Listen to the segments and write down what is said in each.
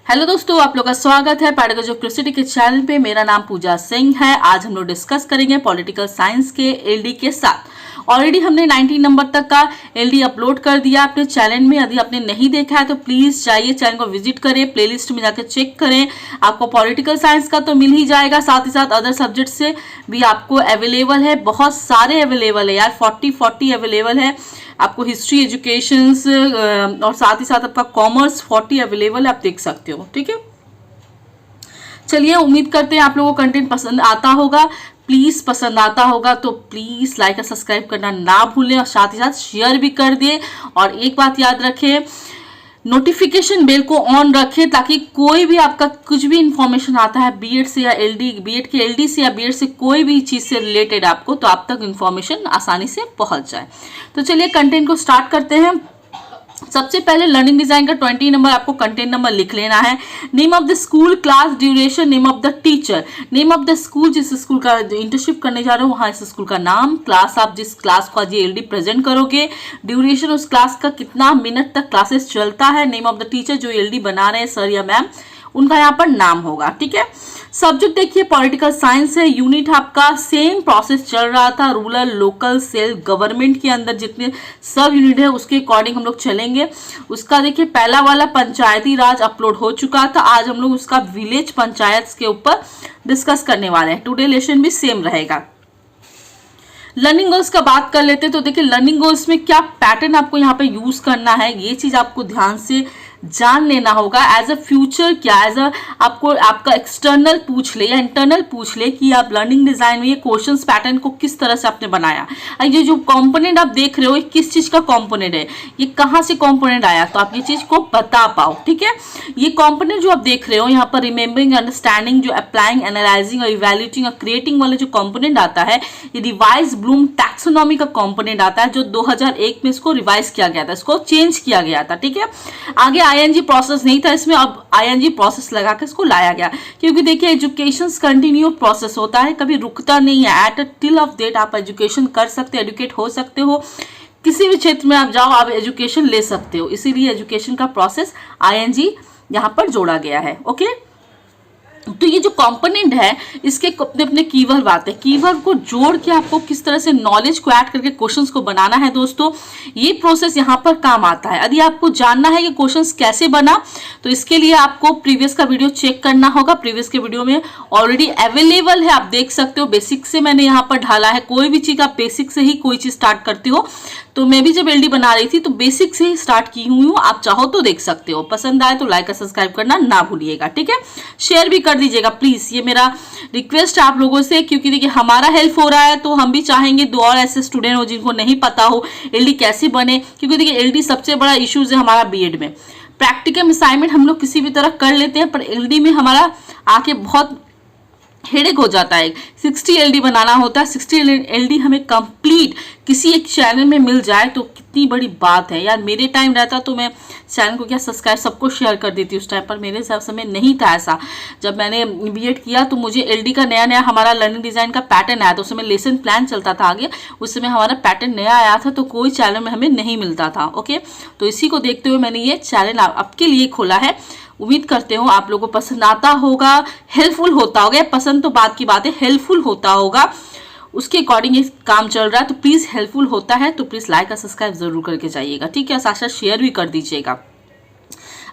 Hello दोस्तों, आप लोग का स्वागत है पैडागोजी ऑफ क्यूरियोसिटी के चैनल पे। मेरा नाम पूजा सिंह है। आज हम लोग डिस्कस करेंगे पॉलिटिकल साइंस के एलडी के साथ। ऑलरेडी हमने 19 नंबर तक का एलडी अपलोड कर दिया अपने चैनल में। यदि आपने नहीं देखा है तो प्लीज जाइए चैनल को विजिट करें, प्लेलिस्ट में जाकर चेक करें। आपको पॉलिटिकल साइंस का तो मिल ही जाएगा, साथ ही साथ अदर सब्जेक्ट से भी आपको अवेलेबल है। बहुत सारे अवेलेबल है यार, 40 अवेलेबल है आपको। हिस्ट्री, एजुकेशंस और साथ ही साथ आपका कॉमर्स 40 अवेलेबल है, आप देख सकते हो। ठीक है, चलिए उम्मीद करते हैं आप लोगों को कंटेंट पसंद आता होगा। प्लीज पसंद आता होगा तो प्लीज लाइक और सब्सक्राइब करना ना भूलें और साथ ही साथ शेयर भी कर दिए। और एक बात याद रखें, नोटिफिकेशन बेल को ऑन रखें ताकि कोई भी आपका कुछ भी इंफॉर्मेशन आता है बीएड से या एलडी, बीएड के एलडी से या बीएड से कोई भी चीज से रिलेटेड आपको, तो आप तक इंफॉर्मेशन आसानी से पहुंच जाए। तो चलिए कंटेंट को स्टार्ट करते हैं। सबसे पहले लर्निंग डिजाइन का 20 नंबर आपको कंटेंट नंबर लिख लेना है। Name of the school, class, duration, name of the teacher. Name of the school, जिस स्कूल का इंटर्नशिप करने जा रहे हो वहां इस स्कूल का नाम। क्लास, आप जिस क्लास को आज एलडी प्रेजेंट करोगे। ड्यूरेशन, उस क्लास का कितना मिनट तक क्लासेस चलता है। नेम ऑफ द टीचर, जो एलडी बना रहे हैं सर या मैम, उनका यहाँ पर नाम होगा। ठीक है, सब्जेक्ट देखिए पॉलिटिकल साइंस है। यूनिट आपका सेम प्रोसेस चल रहा था, रूरल, लोकल, सेल्फ गवर्नमेंट के अंदर जितने सब यूनिट है उसके अकॉर्डिंग हम लोग चलेंगे। उसका देखिए पहला वाला पंचायती राज अपलोड हो चुका था। आज हम लोग उसका विलेज पंचायत के ऊपर डिस्कस करने वाले हैं। टुडे लेसन भी सेम रहेगा। लर्निंग गोल्स का बात कर लेते हैं तो देखिए लर्निंग गोल्स में क्या पैटर्न आपको यहाँ पे यूज करना है, ये चीज आपको ध्यान से जान लेना होगा। एज अ फ्यूचर क्या, एज अ आपको आपका एक्सटर्नल पूछ ले या इंटरनल पूछ ले कि आप लर्निंग डिजाइन में ये क्वेश्चंस पैटर्न को किस तरह से आपने बनाया। ये जो कंपोनेंट आप देख रहे हो ये किस चीज का कंपोनेंट है, ये कहाँ से कंपोनेंट आया, तो आप ये चीज को बता पाओ। ठीक है, ये कंपोनेंट जो आप देख रहे हो यहाँ पर रिमेम्बरिंग, अंडरस्टैंडिंग, जो अप्लाइंग, एनालाइजिंग और इवैल्यूएटिंग और क्रिएटिंग वाले जो कंपोनेंट आता है, ये रिवाइज ब्लूम टैक्सोनॉमी का कंपोनेंट आता है, जो 2001 में इसको रिवाइज किया गया था, इसको चेंज किया गया था। ठीक है, आगे आईएनजी प्रोसेस नहीं था इसमें, अब आईएनजी प्रोसेस लगा के इसको लाया गया, क्योंकि देखिए एजुकेशन कंटिन्यू प्रोसेस होता है, कभी रुकता नहीं है। At a till of date आप एजुकेशन कर सकते हो, एजुकेट हो सकते हो, किसी भी क्षेत्र में आप जाओ आप एजुकेशन ले सकते हो। इसीलिए एजुकेशन का प्रोसेस आईएनजी यहाँ पर जोड़ा गया है। ओके, तो ये जो कंपोनेंट है इसके अपने अपने कीवर्ड आते हैं। कीवर्ड को जोड़ के आपको किस तरह से नॉलेज को ऐड करके क्वेश्चंस को बनाना है दोस्तों, ये प्रोसेस यहाँ पर काम आता है। यदि आपको जानना है कि क्वेश्चंस कैसे बना तो इसके लिए आपको प्रीवियस का वीडियो चेक करना होगा। प्रीवियस के वीडियो में ऑलरेडी अवेलेबल है, आप देख सकते हो। बेसिक से मैंने यहाँ पर ढाला है, कोई भी चीज आप बेसिक से ही कोई चीज स्टार्ट करते हो, तो मैं भी जब एलडी बना रही थी तो बेसिक से ही स्टार्ट की हुई हूँ। आप चाहो तो देख सकते हो। पसंद आए तो लाइक और सब्सक्राइब करना ना भूलिएगा। ठीक है, शेयर भी कर दीजिएगा प्लीज, ये मेरा रिक्वेस्ट है आप लोगों से, क्योंकि देखिए हमारा हेल्प हो रहा है तो हम भी चाहेंगे दो और ऐसे स्टूडेंट हो जिनको नहीं पता हो एलडी कैसे बने। क्योंकि देखिए एलडी सबसे बड़ा इश्यूज है हमारा बीएड में। प्रैक्टिकल असाइनमेंट हम लोग किसी भी तरह कर लेते हैं, पर एलडी में हमारा आके बहुत हेडेक हो जाता है। 60 एलडी बनाना होता है, 60 एलडी हमें कंप्लीट किसी एक चैनल में मिल जाए तो कितनी बड़ी बात है यार। मेरे टाइम रहता तो मैं चैनल को क्या सब्सक्राइब सबको शेयर कर देती उस टाइम पर, मेरे समय नहीं था ऐसा। जब मैंने बीएड किया तो मुझे एलडी का नया नया हमारा लर्निंग डिजाइन का पैटर्न आया था, उस समय लेसन प्लान चलता था आगे, उस समय हमारा पैटर्न नया आया था तो कोई चैनल में हमें नहीं मिलता था। ओके, तो इसी को देखते हुए मैंने ये चैनल आपके लिए खोला है। उम्मीद करते हो आप लोगों को पसंद आता होगा, हेल्पफुल होता होगा। पसंद तो बात की बात है, हेल्पफुल होता होगा, उसके अकॉर्डिंग ये काम चल रहा है। तो प्लीज हेल्पफुल होता है तो प्लीज लाइक और सब्सक्राइब जरूर करके जाइएगा। ठीक है, साथ साथ शेयर भी कर दीजिएगा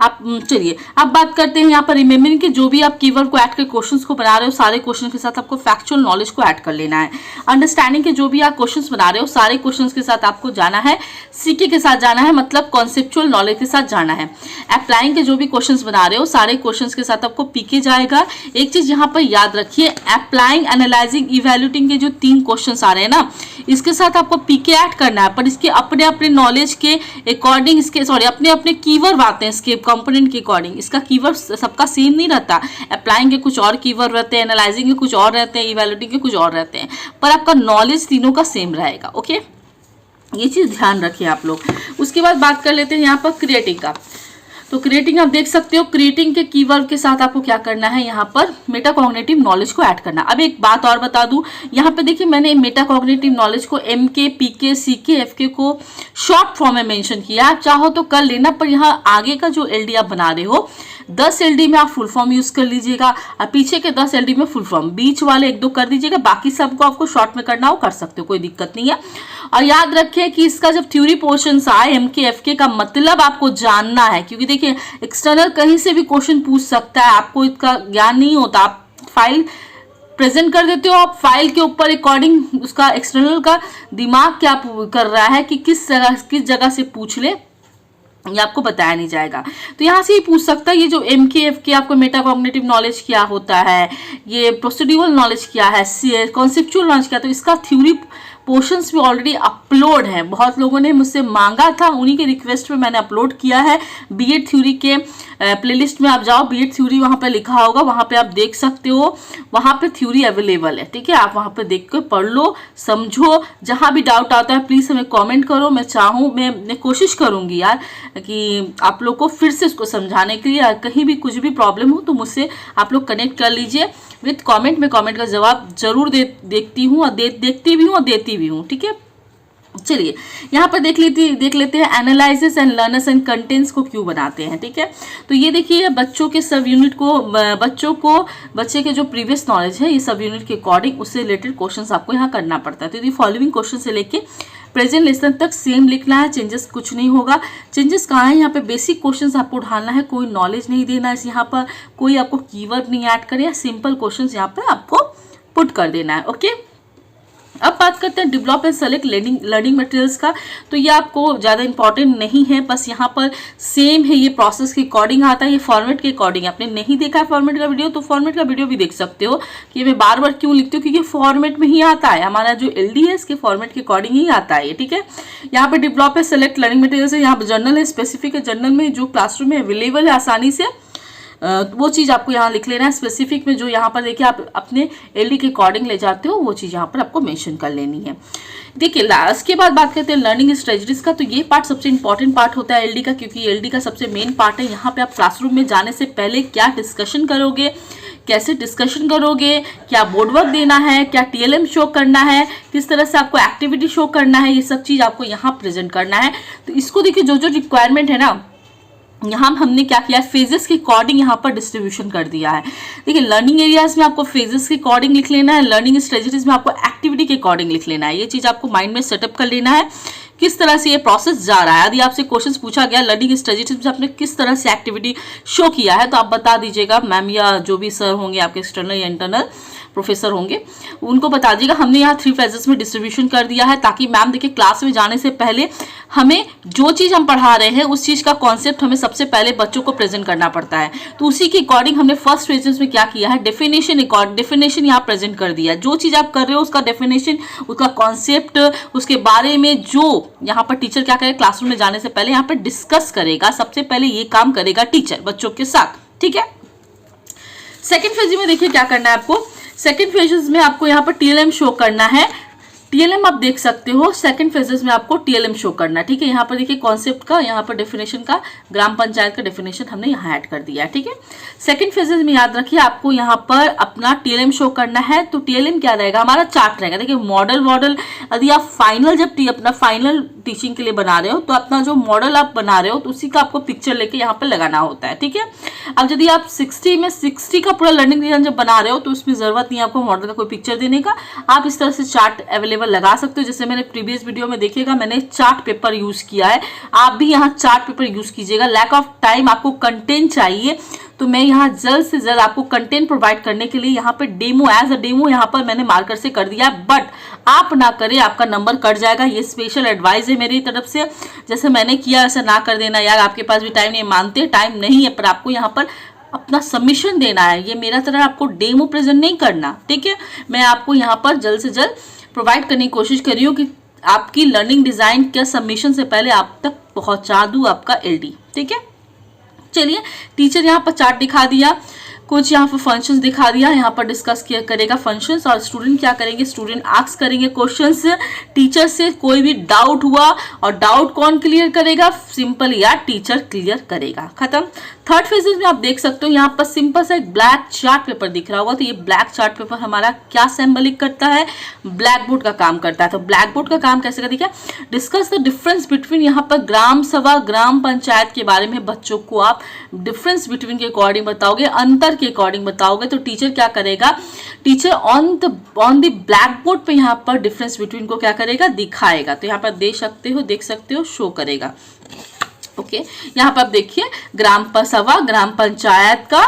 आप। चलिए अब बात करते हैं यहाँ पर रिमेम्बरिंग के, जो भी आप कीवर्ड को ऐड कर क्वेश्चंस को बना रहे हो, सारे क्वेश्चन के साथ आपको फैक्चुअल नॉलेज को ऐड कर लेना है। अंडरस्टैंडिंग के जो भी आप क्वेश्चंस बना रहे हो, सारे क्वेश्चंस के साथ आपको जाना है, सीके के साथ जाना है, मतलब कॉन्सेप्चुअल नॉलेज के साथ जाना है। अप्लाइंग के जो भी क्वेश्चंस बना रहे हो, सारे क्वेश्चंस के साथ आपको पीके जाएगा। एक चीज यहाँ पर याद रखिए, अप्लाइंग, एनालाइजिंग, इवैल्यूएटिंग के जो 3 क्वेश्चंस आ रहे हैं ना, इसके साथ आपको पीके ऐड करना है, पर इसके अपने अपने नॉलेज के अकॉर्डिंग, इसके अपने अपने कीवर्ड आते हैं इसके कंपोनेंट के अकॉर्डिंग। इसका कीवर्ड सबका सेम नहीं रहता। अप्लाइंग के कुछ और कीवर्ड रहते हैं, एनालाइजिंग के कुछ और रहते हैं, इवैल्यूएटिंग के कुछ और रहते हैं, पर आपका नॉलेज तीनों का सेम रहेगा। ओके, ये चीज ध्यान रखिए आप लोग। उसके बाद बात कर लेते हैं यहाँ पर क्रिएटिंग का। तो क्रिएटिंग आप देख सकते हो, क्रिएटिंग के कीवर्ड के साथ आपको क्या करना है, यहाँ पर मेटाकॉग्निटिव नॉलेज को ऐड करना। अब एक बात और बता दूं, यहाँ पे देखिए मैंने मेटाकॉग्निटिव नॉलेज को एमके, पीके, सीके, एफके को शॉर्ट फॉर्म में मेंशन किया। आप चाहो तो कर लेना, पर यहाँ आगे का जो एलडी आप बना रहे हो 10 एलडी में आप फुल फॉर्म यूज कर लीजिएगा और पीछे के 10 एलडी में फुल फॉर्म, बीच वाले 1-2 कर दीजिएगा, बाकी सबको आपको शॉर्ट में करना हो कर सकते हो, कोई दिक्कत नहीं है। और याद रखें कि इसका जब थ्योरी पोर्शन आए एमके एफके का मतलब आपको जानना है, क्योंकि देखिए एक्सटर्नल कहीं से भी क्वेश्चन पूछ सकता है, आपको इसका ज्ञान नहीं होता, आप फाइल प्रेजेंट कर देते हो, आप फाइल के ऊपर अकॉर्डिंग उसका एक्सटर्नल का दिमाग क्या कर रहा है कि किस जगह से पूछ ले, ये आपको बताया नहीं जाएगा। तो यहाँ से ही पूछ सकता है ये जो MKFK आपको मेटाकॉग्निटिव नॉलेज क्या होता है, ये प्रोसीड्यूरल नॉलेज क्या है, कॉन्सेप्चुअल नॉलेज क्या है, तो इसका थ्योरी पोर्शंस भी ऑलरेडी अपलोड है। बहुत लोगों ने मुझसे मांगा था, उन्हीं के रिक्वेस्ट पे मैंने अपलोड किया है। बीएड थ्योरी के प्लेलिस्ट में आप जाओ, बीएड थ्योरी वहाँ पे लिखा होगा, वहाँ पे आप देख सकते हो, वहाँ पे थ्योरी अवेलेबल है, ठीक है। आप वहाँ पे देख कर पढ़ लो, समझो, जहाँ भी डाउट आता है प्लीज़ हमें कमेंट करो। मैं कोशिश करूँगी यार कि आप लोग को फिर से उसको समझाने के लिए, कहीं भी कुछ भी प्रॉब्लम हो तो मुझसे आप लोग कनेक्ट कर लीजिए विथ कमेंट। मैं कमेंट का जवाब जरूर देखती हूँ और देखती भी हूँ और देती भी हूँ, ठीक है। चलिए यहाँ पर देख लेते हैं analysis and learners and contents को क्यों बनाते हैं, ठीक है। तो ये देखिए बच्चों के सब यूनिट को बच्चे के जो प्रीवियस नॉलेज है ये सब यूनिट के अकॉर्डिंग उससे रिलेटेड क्वेश्चंस आपको यहाँ करना पड़ता है। तो ये फॉलोइंग क्वेश्चन से लेके प्रेजेंट लेसन तक सेम लिखना है, चेंजेस कुछ नहीं होगा। चेंजेस कहाँ है, यहाँ पे बेसिक क्वेश्चंस आपको ढालना है, कोई नॉलेज नहीं देना है यहाँ पर, कोई आपको कीवर्ड नहीं ऐड करे, सिंपल क्वेश्चंस यहाँ पर आपको पुट कर देना है, ओके। अब बात करते हैं develop and select learning materials का। तो ये आपको ज़्यादा इंपॉर्टेंट नहीं है, बस यहाँ पर सेम है, ये प्रोसेस के अकॉर्डिंग आता है, ये फॉर्मेट के अकॉर्डिंग। आपने नहीं देखा है फॉर्मेट का वीडियो तो फॉर्मेट का वीडियो भी देख सकते हो कि मैं बार बार क्यों लिखती हूँ, क्योंकि फॉर्मेट में ही आता है, हमारा जो एलडी है इसके फॉर्मेट के अकॉर्डिंग ही आता है, ठीक है। यहाँ पे develop and select learning materials है, यहाँ पर जर्नल है, स्पेसिफिक है, जर्नल में जो क्लासरूम में अवेलेबल है आसानी से वो चीज़ आपको यहाँ लिख लेना है। स्पेसिफिक में जो यहाँ पर देखिए आप अपने एलडी के अकॉर्डिंग ले जाते हो वो चीज़ यहाँ पर आपको मेंशन कर लेनी है। देखिए इसके बाद बात करते हैं लर्निंग स्ट्रेटजीज का। तो ये पार्ट सबसे इंपॉर्टेंट पार्ट होता है एलडी का, क्योंकि एलडी का सबसे मेन पार्ट है। यहाँ पे आप क्लासरूम में जाने से पहले क्या डिस्कशन करोगे, कैसे डिस्कशन करोगे, क्या बोर्ड वर्क देना है, क्या टीएलएम शो करना है, किस तरह से आपको एक्टिविटी शो करना है, ये सब चीज़ आपको यहाँ प्रेजेंट करना है। तो इसको देखिए जो रिक्वायरमेंट है ना, यहाँ हमने क्या किया है, फेजेस के अकॉर्डिंग यहाँ पर डिस्ट्रीब्यूशन कर दिया है। देखिए लर्निंग एरियाज में आपको फेजेस के अकॉर्डिंग लिख लेना है, लर्निंग स्ट्रेटजीज में आपको एक्टिविटी के अकॉर्डिंग लिख लेना है। ये चीज़ आपको माइंड में सेटअप कर लेना है किस तरह से ये प्रोसेस जा रहा है। यदि आपसे क्वेश्चन पूछा गया लर्निंग स्ट्रेटजीज में आपने किस तरह से एक्टिविटी शो किया है तो आप बता दीजिएगा, मैम या जो भी सर होंगे आपके एक्सटर्नल या इंटरनल प्रोफेसर होंगे उनको बता दीजिएगा। हमने यहाँ 3 फेजेस में डिस्ट्रीब्यूशन कर दिया है ताकि मैम देखिए क्लास में जाने से पहले हमें जो चीज़ हम पढ़ा रहे हैं उस चीज़ का कॉन्सेप्ट हमें सबसे पहले बच्चों को प्रेजेंट करना पड़ता है। तो उसी के अकॉर्डिंग हमने फर्स्ट फेजेस में क्या किया है, डेफिनेशन यहाँ प्रेजेंट कर दिया। जो चीज़ आप कर रहे हो उसका डेफिनेशन, उसका कॉन्सेप्ट, उसके बारे में जो यहाँ पर टीचर क्या करेगा क्लासरूम में जाने से पहले यहाँ पर डिस्कस करेगा। सबसे पहले ये काम करेगा टीचर बच्चों के साथ, ठीक है। सेकेंड फेज में देखिए क्या करना है आपको, सेकेंड फेजेस में आपको यहाँ पर टीएलएम शो करना है। टीएलएम आप देख सकते हो सेकंड फेजेस में आपको टीएलएम शो करना है, ठीक है। यहाँ पर देखिए कॉन्सेप्ट का, यहाँ पर डेफिनेशन का, ग्राम पंचायत का डेफिनेशन हमने यहाँ ऐड कर दिया है, ठीक है। सेकंड फेजेस में याद रखिए आपको यहाँ पर अपना टीएलएम शो करना है। तो टीएलएम क्या रहेगा, हमारा चार्ट रहेगा। देखिए मॉडल यदि आप फाइनल जब अपना फाइनल टीचिंग के लिए बना रहे हो तो अपना जो मॉडल आप बना रहे हो तो उसी का आपको पिक्चर लेके यहाँ पर लगाना होता है, ठीक है। अब यदि आप 60 का पूरा लर्निंग डिजाइन जब बना रहे हो तो उसमें जरूरत नहीं है आपको मॉडल का कोई पिक्चर देने का, आप इस तरह से चार्ट अवेलेबल लगा सकते हो। जैसे मैंने प्रीवियस वीडियो में देखिएगा मैंने चार्ट पेपर यूज किया है, आप भी यहाँ चार्ट पेपर यूज कीजिएगा। लैक ऑफ टाइम, आपको कंटेंट चाहिए तो मैं यहाँ जल्द से जल्द आपको कंटेंट प्रोवाइड करने के लिए यहाँ पे डेमो एज अ डेमो यहाँ पर मैंने मार्कर से कर दिया है। बट आप ना करें, आपका नंबर कट जाएगा। ये स्पेशल एडवाइस है मेरी तरफ से, जैसे मैंने किया ऐसा ना कर देना यार। आपके पास भी टाइम नहीं, मानते टाइम नहीं है, पर आपको यहाँ पर अपना सबमिशन देना है। ये मेरा तरह आपको डेमो प्रेजेंट नहीं करना, ठीक है। मैं आपको यहाँ पर जल्द से जल्द प्रोवाइड करने की कोशिश कर रही हूँ कि आपकी लर्निंग डिजाइन के सबमिशन से पहले आप तक पहुँचा दूँ आपका एलडी, ठीक है। चलिए टीचर यहाँ पर चार्ट दिखा दिया, कुछ यहाँ पर फंक्शंस दिखा दिया, यहाँ पर डिस्कस किया करेगा फंक्शंस, और स्टूडेंट क्या करेंगे, स्टूडेंट आस्क करेंगे क्वेश्चंस टीचर से। कोई भी डाउट हुआ और डाउट कौन क्लियर करेगा, सिंपल यार टीचर क्लियर करेगा, खत्म। थर्ड फेजेस में आप देख सकते हो यहाँ पर सिंपल सा एक ब्लैक चार्ट पेपर दिख रहा होगा। तो ये ब्लैक चार्ट पेपर हमारा क्या सिंबलिक करता है, ब्लैक बोर्ड का काम करता है। तो ब्लैक बोर्ड का काम कैसे करती है, डिस्कस द डिफरेंस बिटवीन, यहाँ पर ग्राम सभा ग्राम पंचायत के बारे में बच्चों को आप डिफरेंस बिटवीन के अकॉर्डिंग बताओगे, अंतर के अकॉर्डिंग बताओगे। तो टीचर क्या करेगा, teacher on the black board पे यहाँ पर डिफरेंस बिटवीन को क्या करेगा, दिखाएगा। तो यहाँ पर देख सकते हो शो करेगा। ओके यहाँ पर आप देखिए ग्राम सभा ग्राम पंचायत का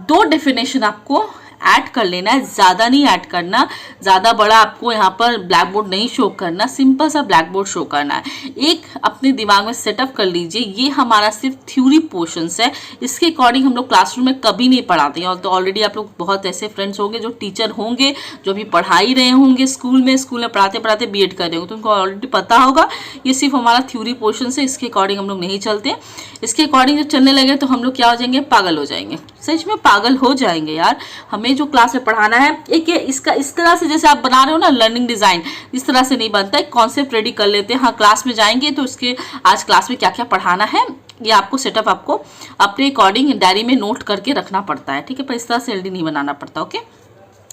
2 डेफिनेशन आपको ऐड कर लेना है, ज्यादा नहीं ऐड करना, ज्यादा बड़ा आपको यहाँ पर ब्लैक बोर्ड नहीं शो करना, सिंपल सा ब्लैक बोर्ड शो करना है। एक अपने दिमाग में सेटअप कर लीजिए, ये हमारा सिर्फ थ्योरी पोर्शंस है, इसके अकॉर्डिंग हम लोग क्लासरूम में कभी नहीं पढ़ाते हैं। और तो ऑलरेडी आप लोग बहुत ऐसे फ्रेंड्स होंगे जो टीचर होंगे, जो भी पढ़ा ही रहे होंगे स्कूल में पढ़ाते पढ़ाते बीएड कर रहे होंगे, तो उनको ऑलरेडी पता होगा ये सिर्फ हमारा थ्योरी पोर्शन है, इसके अकॉर्डिंग हम लोग नहीं चलते। इसके अकॉर्डिंग जब चलने लगे तो हम लोग क्या हो जाएंगे, पागल हो जाएंगे, सच में पागल हो जाएंगे यार। हमें जो क्लास में पढ़ाना है एक इसका इस तरह से जैसे आप बना रहे हो ना लर्निंग डिजाइन, इस तरह से नहीं बनता है। कॉन्सेप्ट रेडी कर लेते हैं, हाँ क्लास में जाएंगे तो उसके आज क्लास में क्या क्या पढ़ाना है ये आपको सेटअप आपको अपने अकॉर्डिंग डायरी में नोट करके रखना पड़ता है, ठीक है। पर इस तरह से एलडी नहीं बनाना पड़ता। ओके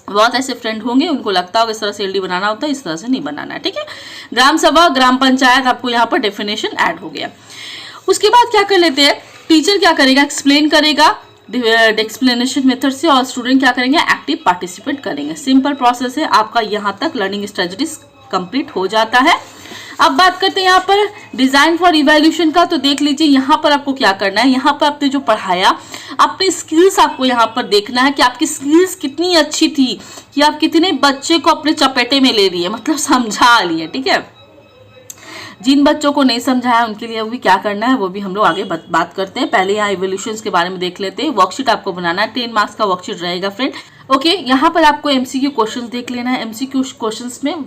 बहुत ऐसे फ्रेंड होंगे उनको लगता होगा इस तरह से एलडी बनाना होता है, इस तरह से नहीं बनाना है, ठीक है। ग्राम सभा ग्राम पंचायत आपको यहाँ पर डेफिनेशन ऐड हो गया। उसके बाद क्या कर लेते हैं, टीचर क्या करेगा, एक्सप्लेन करेगा एक्सप्लेनेशन मेथड से, और स्टूडेंट क्या करेंगे, एक्टिव पार्टिसिपेट करेंगे। सिंपल प्रोसेस है आपका, यहाँ तक लर्निंग स्ट्रेटजीज कंप्लीट हो जाता है। अब बात करते हैं यहाँ पर डिजाइन फॉर इवैल्यूएशन का। तो देख लीजिए यहाँ पर आपको क्या करना है, यहाँ पर आपने जो पढ़ाया अपनी स्किल्स आपको यहाँ पर देखना है कि आपकी स्किल्स कितनी अच्छी थी, कि आप कितने बच्चे को अपने चपेटे में ले लिए, मतलब समझा लिए, ठीक है। जिन बच्चों को नहीं समझाया उनके लिए भी क्या करना है वो भी हम लोग आगे बात करते हैं। पहले यहाँ इवोल्यूशंस के बारे में देख लेते हैं। वर्कशीट आपको बनाना है, 10 मार्क्स का वर्कशीट रहेगा फ्रेंड। ओके यहाँ पर आपको एमसीक्यू क्वेश्चंस देख लेना है, एमसीक्यू क्वेश्चंस में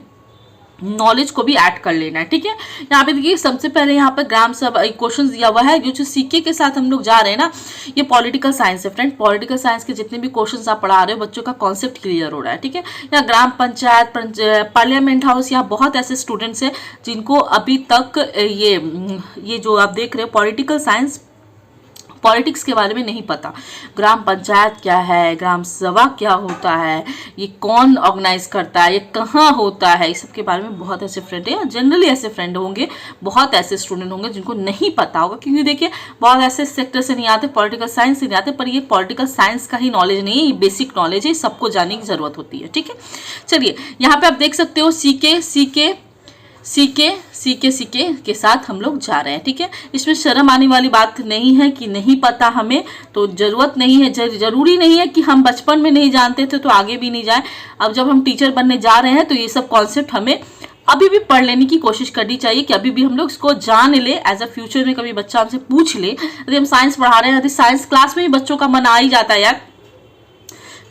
नॉलेज को भी ऐड कर लेना है, ठीक है। यहाँ पे देखिए सबसे पहले यहाँ पर ग्राम सभा क्वेश्चन दिया हुआ है, जो सीके के साथ हम लोग जा रहे हैं ना, ये पॉलिटिकल साइंस है फ्रेंड। पॉलिटिकल साइंस के जितने भी क्वेश्चंस आप पढ़ा रहे हो बच्चों का कॉन्सेप्ट क्लियर हो रहा है, ठीक है। यहाँ ग्राम पंचायत पार्लियामेंट हाउस, यहाँ बहुत ऐसे स्टूडेंट्स हैं जिनको अभी तक ये जो आप देख रहे हो पॉलिटिकल साइंस पॉलिटिक्स के बारे में नहीं पता। ग्राम पंचायत क्या है, ग्राम सभा क्या होता है, ये कौन ऑर्गेनाइज करता है, ये कहाँ होता है, इस सब के बारे में बहुत ऐसे फ्रेंड है, जनरली ऐसे फ्रेंड होंगे, बहुत ऐसे स्टूडेंट होंगे जिनको नहीं पता होगा। क्योंकि देखिए बहुत ऐसे सेक्टर से नहीं आते, पॉलिटिकल साइंस से नहीं आते, पर ये पॉलिटिकल साइंस का ही नॉलेज नहीं है, ये बेसिक नॉलेज है, सबको जानने की जरूरत होती है, ठीक है। चलिए यहाँ पे आप देख सकते हो सीके के साथ हम लोग जा रहे हैं, ठीक है। इसमें शर्म आने वाली बात नहीं है कि नहीं पता हमें, तो जरूरत नहीं है, जरूरी नहीं है कि हम बचपन में नहीं जानते थे तो आगे भी नहीं जाए। अब जब हम टीचर बनने जा रहे हैं तो ये सब कॉन्सेप्ट हमें अभी भी पढ़ लेने की कोशिश करनी चाहिए, कि अभी भी हम लोग इसको जान ले, एज अ फ्यूचर में कभी बच्चा हमसे पूछ ले, यदि हम साइंस पढ़ा रहे हैं, यदि साइंस क्लास में भी बच्चों का मन आ ही जाता है यार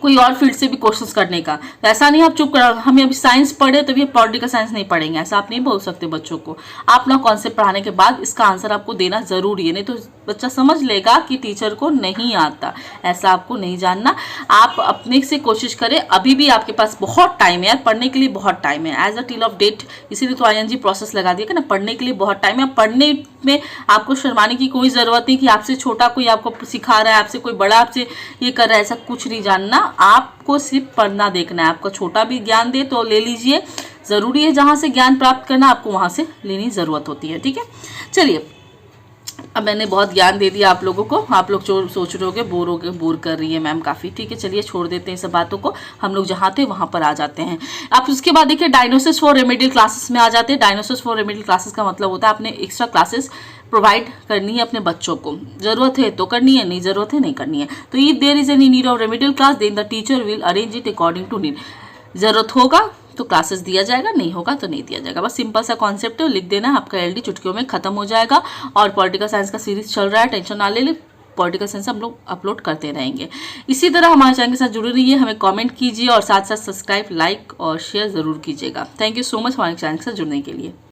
कोई और फील्ड से भी क्वेश्चंस करने का, तो ऐसा नहीं आप चुप कर हमें अभी साइंस पढ़े तो भी पॉलिटिकल साइंस नहीं पढ़ेंगे, ऐसा आप नहीं बोल सकते बच्चों को। आप ना कॉन्सेप्ट पढ़ाने के बाद इसका आंसर आपको देना जरूरी है, नहीं तो बच्चा समझ लेगा कि टीचर को नहीं आता, ऐसा आपको नहीं जानना। आप अपने से कोशिश करें, अभी भी आपके पास बहुत टाइम है यार, पढ़ने के लिए बहुत टाइम है, as a till of date, इसीलिए तो ING प्रोसेस लगा दिया कि ना, पढ़ने के लिए बहुत टाइम है। पढ़ने में आपको शर्माने की कोई ज़रूरत नहीं कि आपसे छोटा कोई आपको सिखा रहा है, आपसे कोई बड़ा आपसे ये कर रहा है, ऐसा कुछ नहीं जानना। आपको सिर्फ पढ़ना देखना है, आपको छोटा भी ज्ञान दे तो ले लीजिए, ज़रूरी है जहाँ से ज्ञान प्राप्त करना आपको वहाँ से लेनी ज़रूरत होती है, ठीक है। चलिए अब मैंने बहुत ज्ञान दे दिया आप लोगों को, आप लोग जो सोच रहे होगे बोर कर रही है मैम काफ़ी, ठीक है। चलिए छोड़ देते हैं सब बातों को, हम लोग जहाँ थे वहाँ पर आ जाते हैं। आप उसके बाद देखिए डायग्नोसिस फॉर रेमेडियल क्लासेस में आ जाते हैं। डायग्नोसिस फॉर रेमेडियल क्लासेस का मतलब होता है आपने एक्स्ट्रा क्लासेस प्रोवाइड करनी है अपने बच्चों को, जरूरत है तो करनी है, नहीं जरूरत है नहीं करनी है। तो if there is any need of remedial class then the teacher will arrange it according to need. जरूरत होगा तो क्लासेस दिया जाएगा, नहीं होगा तो नहीं दिया जाएगा। बस सिंपल सा कॉन्सेप्ट है, लिख देना है, आपका LD चुटकियों में खत्म हो जाएगा। और पॉलिटिकल साइंस का सीरीज चल रहा है, टेंशन ना ले, पॉलिटिकल साइंस हम लोग अपलोड करते रहेंगे। इसी तरह हमारे चैनल के साथ जुड़े रहिए, हमें कमेंट कीजिए और साथ साथ सब्सक्राइब, लाइक और शेयर जरूर कीजिएगा। थैंक यू सो मच हमारे चैनल के साथ जुड़ने के लिए।